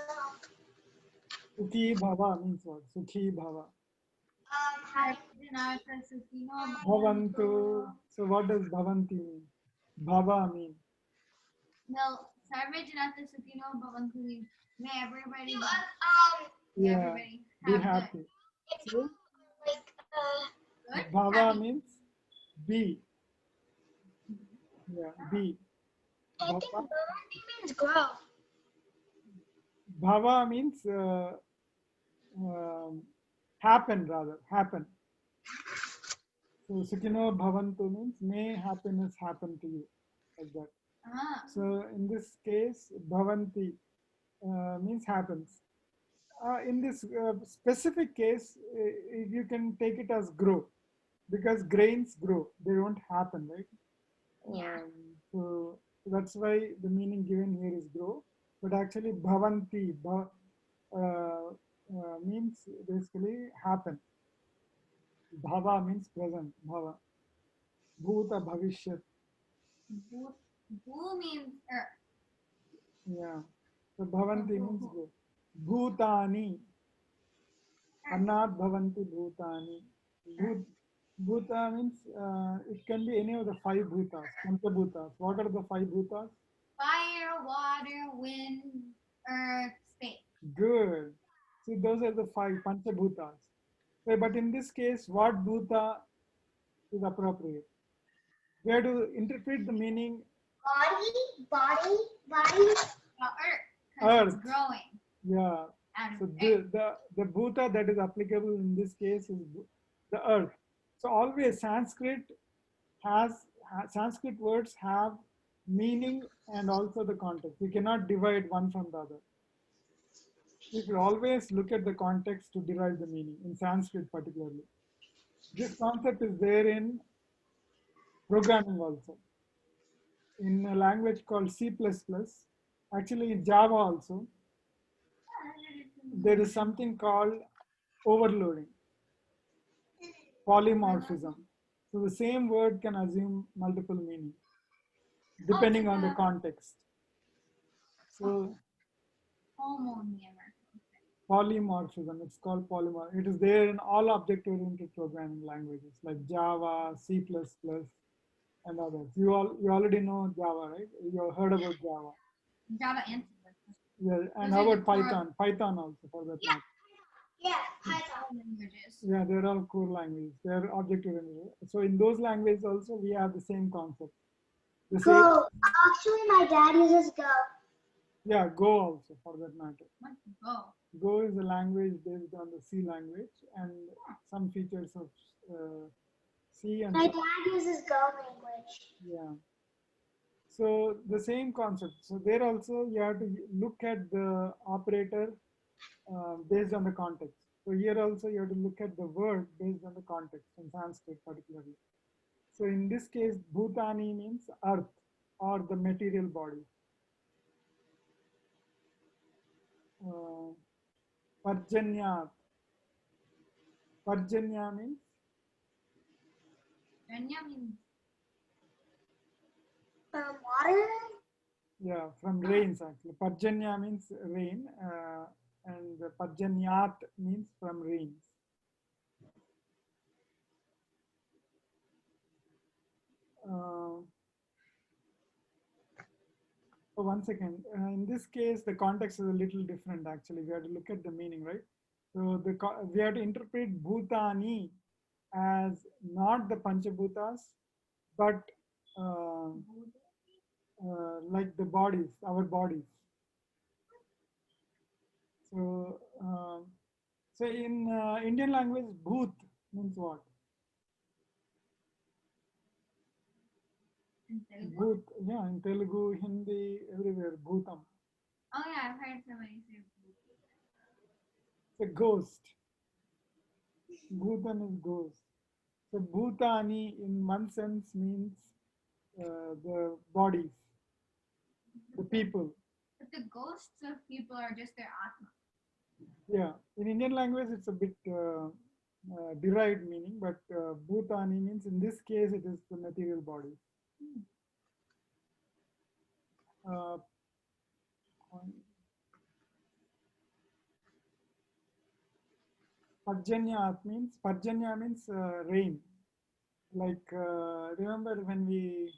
Sukhi bhava means what? Sukhi bhava. Bhavantu. So what does bhavanti mean? Bhava mean. No, Sarvejanath Sukhino Bhavantu means may everybody Yeah, everybody be have happy. it's So, like good. bhava Happy. means be. Yeah, be. I think Bhava, Bhavanti means grow. bhava means happen rather, happen. So Sukhino Bhavantu means may happiness happen to you, like that. So in this case, Bhavanti means happens. In this specific case, you can take it as grow, because grains grow, they don't happen, right? Yeah. So that's why the meaning given here is grow, but actually bhavanti means basically happen. Bhava means present, bhava. Bhuta bhavishyat. Bhu means earth. Yeah. So bhavanti means grow. Bhootaani. Annat bhavanti bhootaani. Bhuta means it can be any of the five bhutas, panchabhutas. What are the five bhutas? Fire, water, wind, earth, space. Good. See, those are the five panchabhutas. Okay, but in this case, what bhuta is appropriate? We have to interpret the meaning. Body. Earth. Earth. It's growing. Yeah. So the bhuta that is applicable in this case is the earth. So always Sanskrit words have meaning and also the context. We cannot divide one from the other. You should always look at the context to derive the meaning, in Sanskrit particularly. This concept is there in programming also. In a language called C++, actually in Java also, there is something called overloading, polymorphism. So the same word can assume multiple meanings depending on the context. So polymorphism, it's called polymorphism. It is there in all object-oriented programming languages like Java, C++, and others. You already know Java, right? You have heard about Java. Java and C++. Yeah, and how about Python? Python also, for that matter. Yeah, Python languages. Yeah, they're all core languages. They're object-oriented. So in those languages also, we have the same concept. Go. Actually, my dad uses Go. Yeah, Go also, for that matter. What's Go? Go is a language based on the C language and some features of C and My dad uses Go language. yeah. So the same concept. So there also you have to look at the operator based on the context. So here also you have to look at the word based on the context in Sanskrit particularly. So in this case, bhootaani means earth or the material body. Parjanyat. Parjanya means? Janya means water? Yeah, from rains actually. Parjanya means rain and Parjanyat means from rains. So 1 second. In this case, the context is a little different actually. We have to look at the meaning, right? So we have to interpret bhootaani as not the panchabhutas, but like the bodies, our bodies. So, so in Indian language, bhoot means what? Bhoot, yeah, in Telugu, Hindi, everywhere, bhootam. Oh yeah, I've heard somebody say bhoot. It's a ghost. Bhutan is ghost. So bhootaani in one sense means the bodies, the people. But the ghosts of people are just their atma. Yeah, in Indian language it's a bit derived meaning, but bhootaani means in this case it is the material body. Parjanya means rain. Like remember when we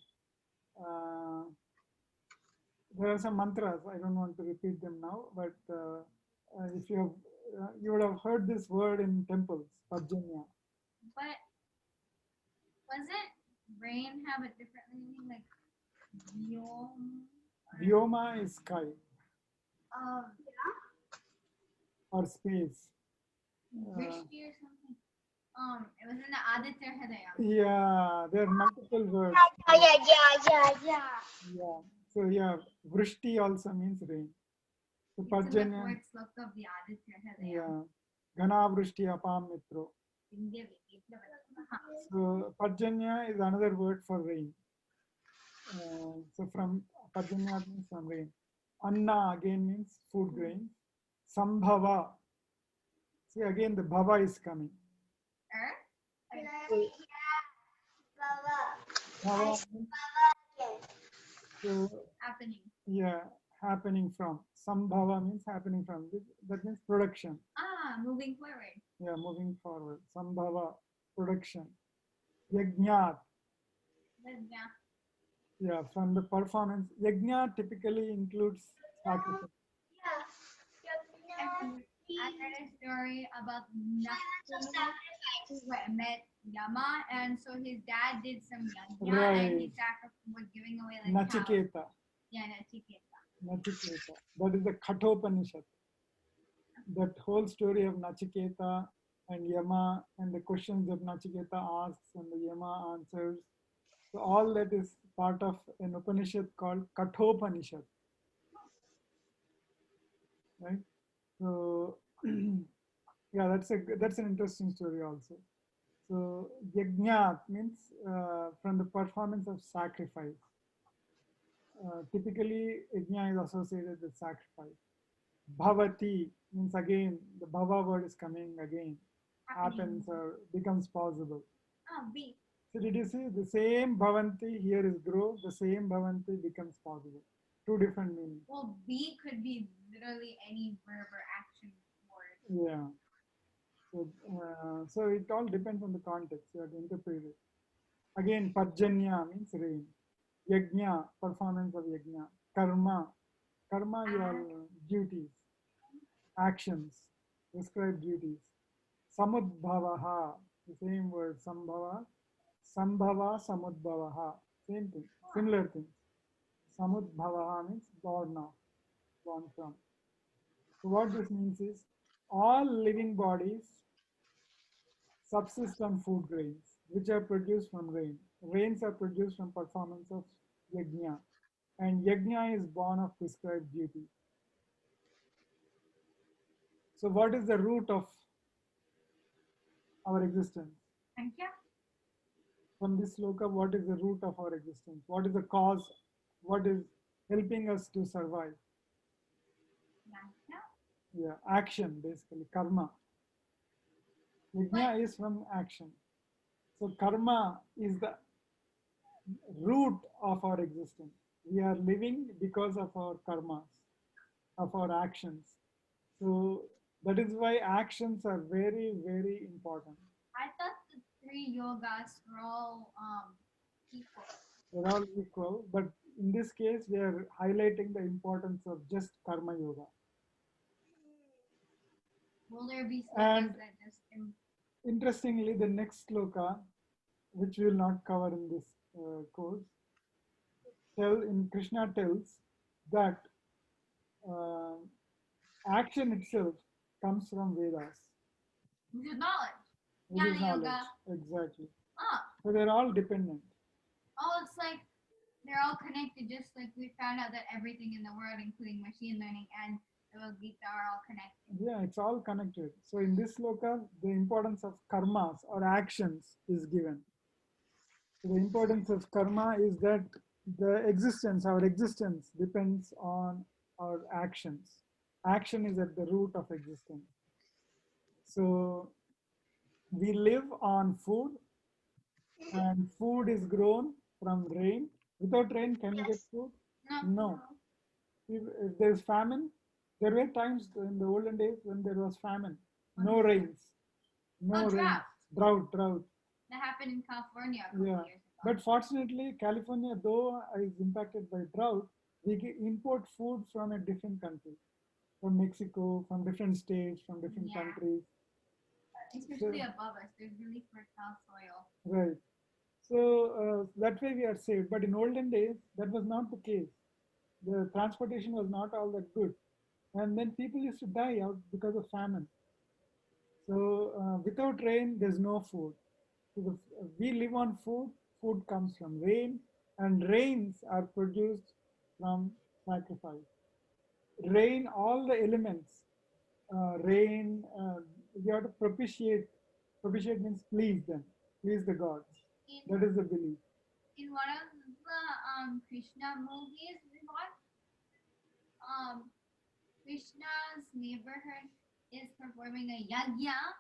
there are some mantras. I don't want to repeat them now, but if you have you would have heard this word in temples, Parjanya. But wasn't rain have a different meaning, like vyom? Vyoma is sky Yeah. or space. Vrishti or something. It was in the Aditya Hridaya. Yeah, there are multiple words. Yeah. Yeah. So yeah, vrishti also means rain. So It's in the Parjanya, fourth sloka of the Aditya Hridaya. yeah. Ghana vrishti apam mitro. Vindhya Vidha Vidha. So Parjanya is another word for rain. So from Parjanya means from rain. Anna again means food grain. Sambhava. See again the bhava is coming. Earth? Bhava means so Happening. yeah, happening from. Sambhava means happening from. That means production. Moving forward. Yeah, moving forward. Sambhava, production. Yajnat. Vidya. Yeah, from the performance. Yajna typically includes sacrifice. I read a story about Nakulu who met Yama, and so his dad did some yajna, and he was giving away like cows. Nachiketa. Yeah, Nachiketa. Nachiketa. That is the Kathopanishad. That whole story of Nachiketa and Yama and the questions that Nachiketa asks and the Yama answers. So all that is part of an Upanishad called Kathopanishad. Right? So yeah, that's an interesting story also. So yajna means from the performance of sacrifice. Typically, yajna is associated with sacrifice. Bhavati means again, the bhava word is coming again, happens or becomes possible. B. So did you see the same bhavanti here is grow, the same bhavanti becomes possible. Two different meanings. Well, B could be literally any verb or action word. Yeah. So it all depends on the context. You have to interpret it. Again, Parjanya means rain. Yajna, performance of yajna. Karma, karma your duties, actions, prescribed duties. Samudbhavaha, the same word, sambhava, sambhava, samudbhavaha, same thing, similar thing. Samudbhavaha means born of, born from. So what this means is all living bodies subsist on food grains, which are produced from rain. Rains are produced from performance of yajna, and yajna is born of prescribed duty. So, what is the root of our existence? Thank you. From this sloka, what is the root of our existence? What is the cause? What is helping us to survive? Yeah, action basically, karma. Yajna is from action. So, karma is the root of our existence. We are living because of our karmas, of our actions. So that is why actions are very, very important. I thought the three yogas were all equal. They're all equal, but in this case, they are highlighting the importance of just karma yoga. Will there be And slokas that just interestingly, the next sloka, which we will not cover in this course, in Krishna tells that uh, action itself comes from Vedas. which is knowledge? Which is Jnana knowledge. yoga. Exactly. Oh, So they're all dependent. it's like they're all connected, just like we found out that everything in the world, including machine learning and the Bhagavad Gita, are all connected. Yeah, it's all connected. So in this sloka, the importance of karmas or actions is given. So the importance of karma is that our existence depends on our actions. Action is at the root of existence. So we live on food, and food is grown from rain. Without rain, can you get food? No. If there's famine, there were times in the olden days when there was famine, no rains, no rain, drought. That happened in California a couple years ago. But fortunately, California, though is impacted by drought, we import food from a different country, from Mexico, from different states, from different countries. Especially above us, there's really fertile soil. Right. So that way we are safe. But in olden days, that was not the case. The transportation was not all that good. And then people used to die out because of famine. So without rain, there's no food. So we live on food. Food comes from rain, and rains are produced from sacrifice. Rain, all the elements, rain, you have to propitiate. Propitiate means please them, please the gods. That is the belief. In one of the Krishna movies we watched, Krishna's neighborhood is performing a yajna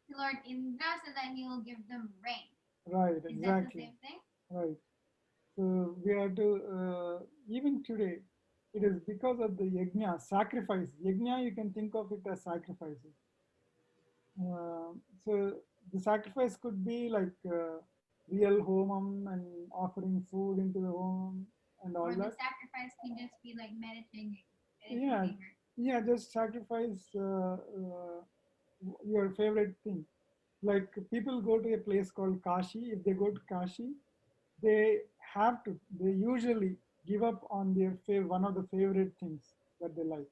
to Lord Indra so that he will give them rain. Right, Is exactly. that the same thing? Right. So we have to, even today, it is because of the yajna, sacrifice. Yajna, you can think of it as sacrifices. So the sacrifice could be like real homam and offering food into the home and all Or that. the sacrifice can just be like meditating. Yeah, yeah, just sacrifice your favorite thing. Like people go to a place called Kashi. If they go to Kashi, they they usually give up on their one of the favorite things that they like.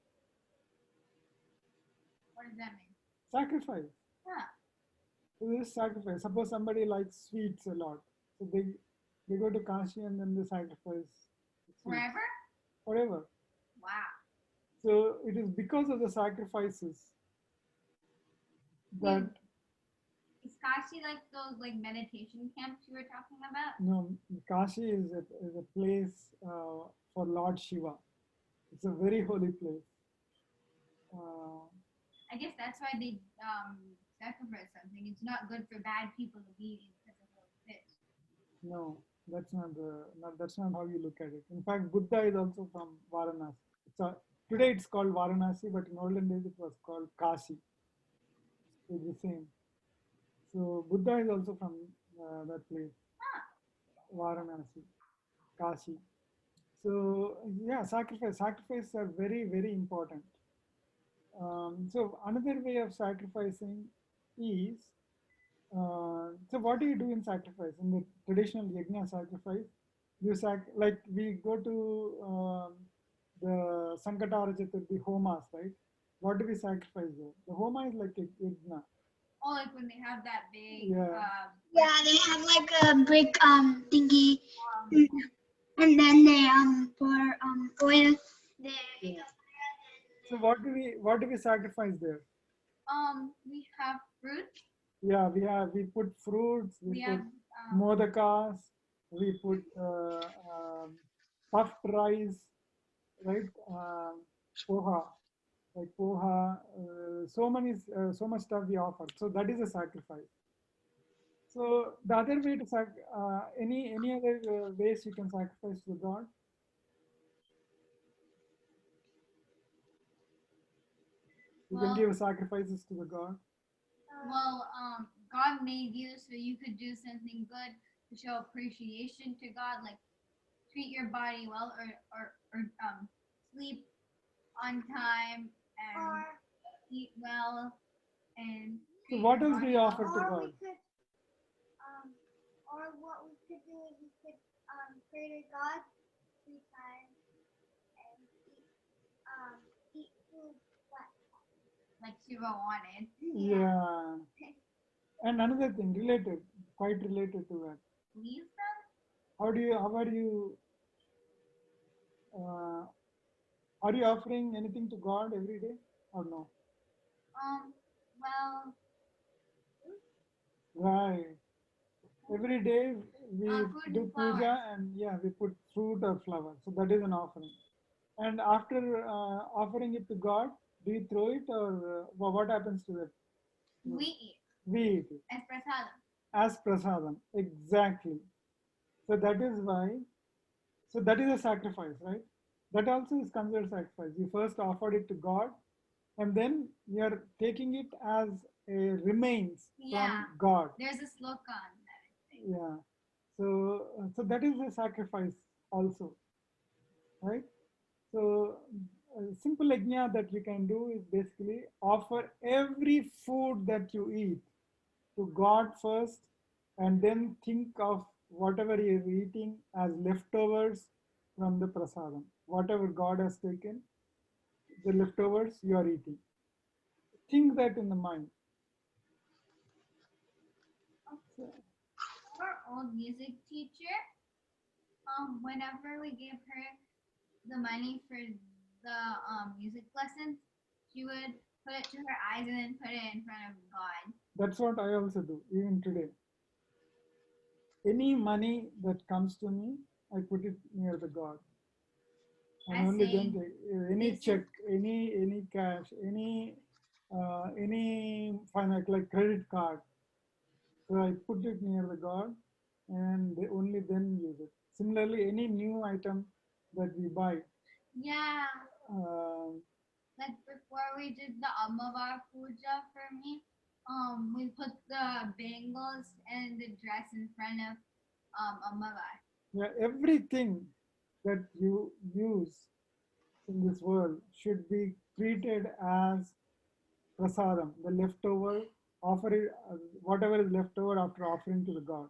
What does that mean? Sacrifice. Yeah. So this is sacrifice. Suppose somebody likes sweets a lot, so they go to Kashi and then they sacrifice sweets. Forever? Forever. Wow. So it is because of the sacrifices that. Is Kashi like those like meditation camps you were talking about? No, Kashi is a place for Lord Shiva. It's a very holy place. I guess that's why they sacrifice something. It's not good for bad people to be eating because of those fish. No, that's not how you look at it. In fact, Buddha is also from Varanasi. Today it's called Varanasi, but in olden days it was called Kashi. It's the same. So Buddha is also from that place, Varanasi, Kashi. So yeah, sacrifices are very, very important. So another way of sacrificing is, so what do you do in sacrifice? In the traditional yajna sacrifice, like we go to the Sankatarajata, the homas, right? What do we sacrifice there? The homa is like a yajna. Oh, like when they have that big. Yeah, they have like a brick thingy, and then they pour oil there. So what do we sacrifice there? We have fruit. Yeah, we put fruits. We put modakas. We put puffed rice, right? Poha, like poha. So much stuff we offer. So that is a sacrifice. So the other way to any other ways you can sacrifice to God? You can give sacrifices to the God. Well, God made you so you could do something good to show appreciation to God, like treat your body well or sleep on time and eat well and. So what else do you offer to God? Or what we could do is we could pray to God 3 times and eat food like Shiva wanted. Yeah. And another thing quite related to that. Nistha? How are you offering anything to God every day or no? Well. Right. Every day we do puja and yeah, we put fruit or flower. So that is an offering. And after offering it to God, do you throw it or what happens to it? We eat. We eat it. As prasadam. As prasadam, exactly. So that is why, so that is a sacrifice, right? That also is considered sacrifice. You first offered it to God and then you're taking it as a remains from God. There's a sloka on that. Yeah. So that is a sacrifice also, right? So a simple yajna that you can do is basically offer every food that you eat to God first, and then think of whatever you are eating as leftovers from the prasadam. Whatever God has taken, the leftovers you are eating. Think that in the mind. old music teacher, whenever we gave her the money for the music lessons, she would put it to her eyes and then put it in front of God. That's what I also do, even today. Any money that comes to me, I put it near the God. And I only say, then any this check, any cash, any finance like credit card. So I put it near the God, and they only then use it. Similarly, any new item that we buy, Yeah, uh, like before we did the Amava Puja for me, we put the bangles and the dress in front of Amava. yeah, everything that you use in this world should be treated as prasadam, the leftover, offer it, whatever is left over after offering to the God.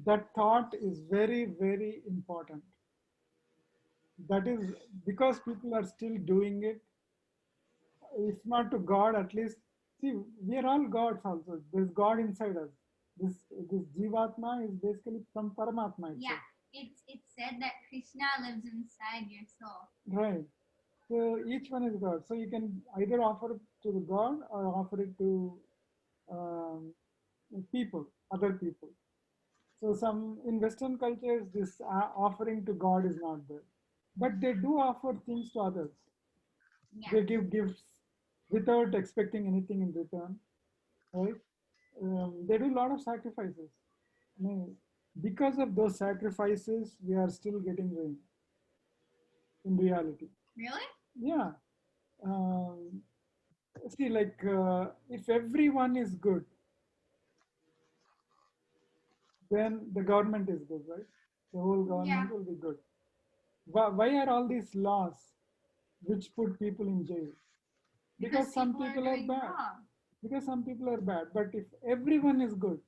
That thought is very, very important. That is because people are still doing it, if not to God, at least, see, we are all gods also. There's God inside us. This Jivatma is basically from Paramatma itself. Yeah, it's said that Krishna lives inside your soul. Right. So each one is God. So you can either offer it to the God or offer it to um, people, other people. So some in Western cultures, this offering to God is not there, but they do offer things to others. Yeah. They give gifts without expecting anything in return, right? They do a lot of sacrifices. I mean, because of those sacrifices, we are still getting rain in reality. Really? Yeah. See, like if everyone is good, then the government is good, right? The whole government will be good. Why are all these laws which put people in jail? Because some people are bad. Wrong. Because some people are bad. But if everyone is good,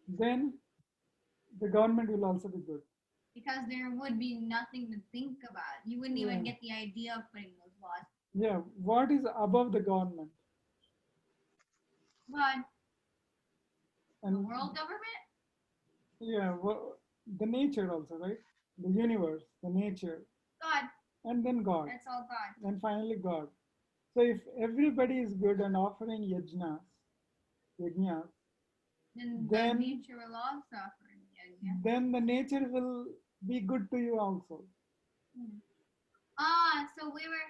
then the government will also be good. Because there would be nothing to think about. You wouldn't even get the idea of putting those laws. Yeah. What is above the government? But And the world government? yeah, well, the nature also, right? The universe, the nature, God. and then God. That's all God. And finally God. So if everybody is good and offering yajnas, Then then the nature will also offer yajna. then the nature will be good to you also. So we were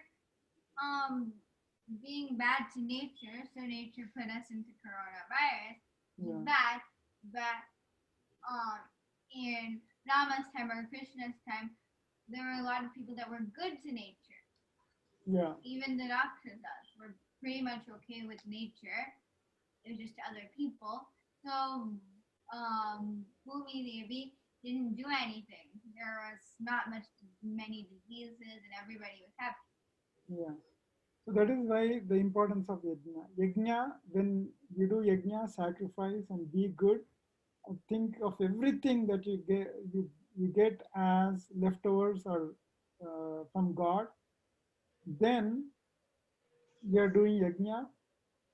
being bad to nature, so nature put us into coronavirus. Yeah. But in Rama's time or Krishna's time, there were a lot of people that were good to nature. Yeah. Even the Raksasas were pretty much okay with nature. It was just other people. So Bhumi Devi didn't do anything. There was not many diseases, and everybody was happy. Yeah. So that is why the importance of yajna. Yajna, when you do yajna, sacrifice and be good, think of everything that you get as leftovers or from God. Then you are doing yajna,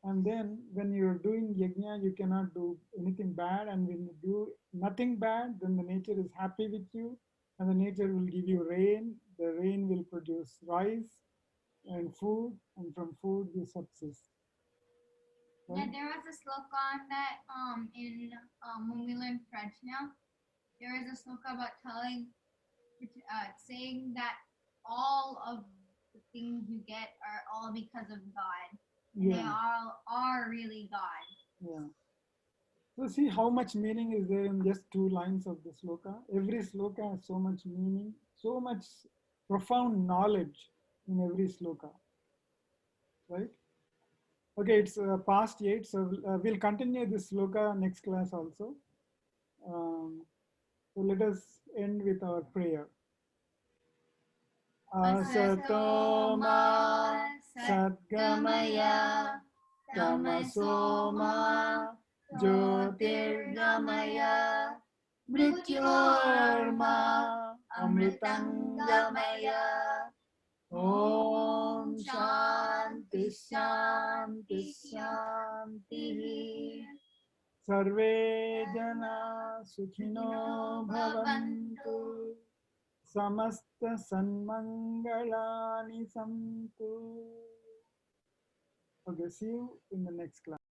and then when you are doing yajna, you cannot do anything bad. And when you do nothing bad, then the nature is happy with you, and the nature will give you rain. The rain will produce rice and food, and from food you subsist. Yeah, there was a sloka on that in when we learned French now. There is a sloka about saying that all of the things you get are all because of God. And they all are really God. Yeah. So see how much meaning is there in just 2 lines of the sloka. Every sloka has so much meaning, so much profound knowledge in every sloka. Right? Okay, it's past 8, so we'll continue this sloka next class also. So let us end with our prayer. Asatoma Satgamaya Tamasoma Jyotirgamaya Mrityorma Amritangamaya. Om Shanti Shanti Shanti. Sarve jana sukhino bhavantu. Samasta sanmangalani santu. Okay, see you in the next class.